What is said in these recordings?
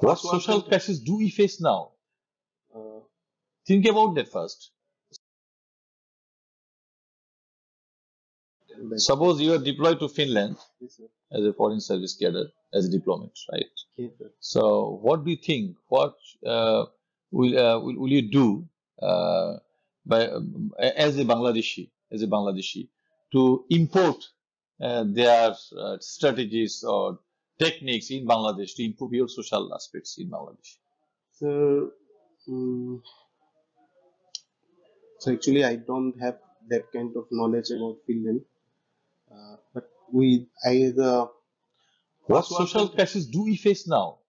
What social crisis do we face now? Think about that first. Suppose you are deployed to Finland as a foreign service cadre, as a diplomat, right? So, what do you think? What will you do by as a Bangladeshi, to import their strategies or techniques in Bangladesh to improve your social aspects in Bangladesh? So actually, I don't have that kind of knowledge about Finland. But what social crisis do we face now?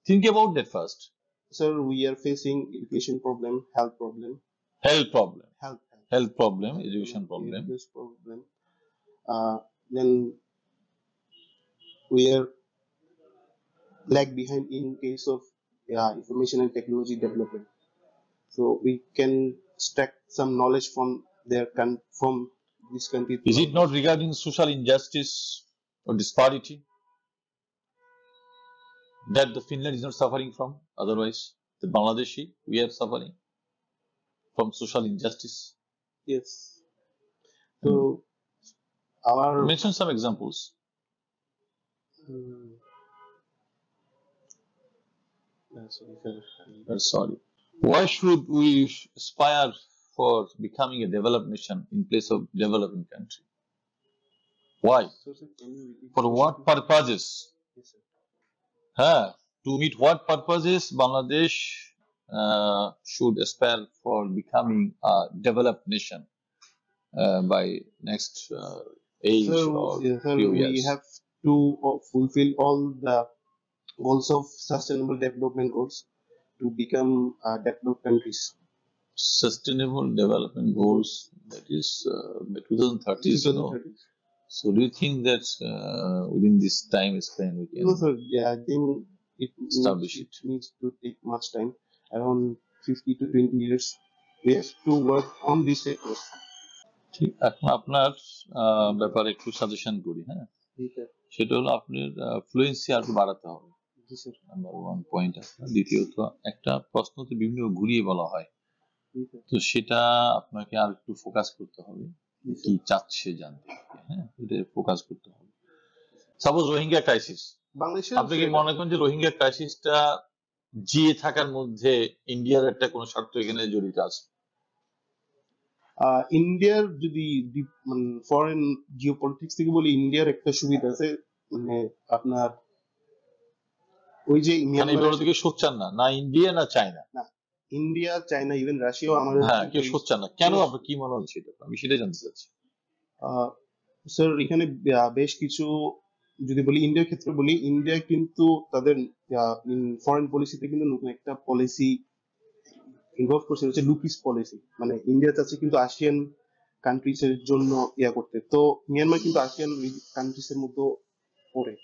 Think about that first. Sir, we are facing education problem, health problem, education problem. Then we are lag behind in case of information and technology development. So we can extract some knowledge from from this country. Is it not regarding social injustice or disparity that the Finland is not suffering from? Otherwise, the Bangladeshi, we are suffering from social injustice. Yes. So mention some examples. Sorry. Why should we aspire for becoming a developed nation in place of developing country? Why? For what purposes? Yes, sir. To meet what purposes Bangladesh should aspire for becoming a developed nation by next age or few years? We have to fulfill all the goals of sustainable development goals to become developed countries. Sustainable development goals, that is by 2030. So do you think that within this time span we can? No, sir. Yeah, I think it needs to take much time, around 50 to 20 years. We have to work on this sector. ঠিক, এখন আপনার ব্যাপারে একটু suggestion করি, হ্যাঁ, সেটা হলো আপনার ফ্লুয়েন্সি আর একটু বাড়াতে হবে। Number 1 point. দ্বিতীয়ত, একটা প্রশ্নতে বিভিন্ন ঘুরিয়ে বলা হয়, তো সেটা আপনাকে আর একটু ফোকাস করতে হবে, কি চাচ্ছে জানতে, হ্যাঁ, এটা ফোকাস করতে হবে। সাপোজ রোহিঙ্গা ক্রাইসিস, আপনি কি মনে করেন যে রোহিঙ্গা ক্রাইসিসটা জিয়ে থাকার মধ্যে ইন্ডিয়ার একটা কোনো স্বার্থ এখানে জড়িত আছে? ইন্ডিয়ার যদি ফরেন জিওপলিটিক্স থেকে বলি, ইন্ডিয়ার একটা সুবিধা আছে, মানে আপনার ওই যে মিয়ানমার থেকে সোচ্চান না ইন্ডিয়া না চায়না, না ইন্ডিয়া চায়না ইভেন রাশিয়াও আমাদের কেউ সোচ্চান না কেন? আপনার কি মনে হচ্ছে এটা? আমি সেটাই জানতে চাচ্ছি। স্যার, এখানে বেশ কিছু, যদি বলি ইন্ডিয়ার ক্ষেত্রে বলি, ইন্ডিয়া কিন্তু তাদের ফরেন পলিসিতে কিন্তু নতুন একটা পলিসি ইনভলভ করছে, হচ্ছে লুপিস পলিসি। মানে ইন্ডিয়া চাচ্ছে কিন্তু আসিয়ান কান্ট্রিজ এর জন্য করতে, তো মিয়ানমার কিন্তু আসিয়ান কান্ট্রিজ এর মধ্যে পড়ে।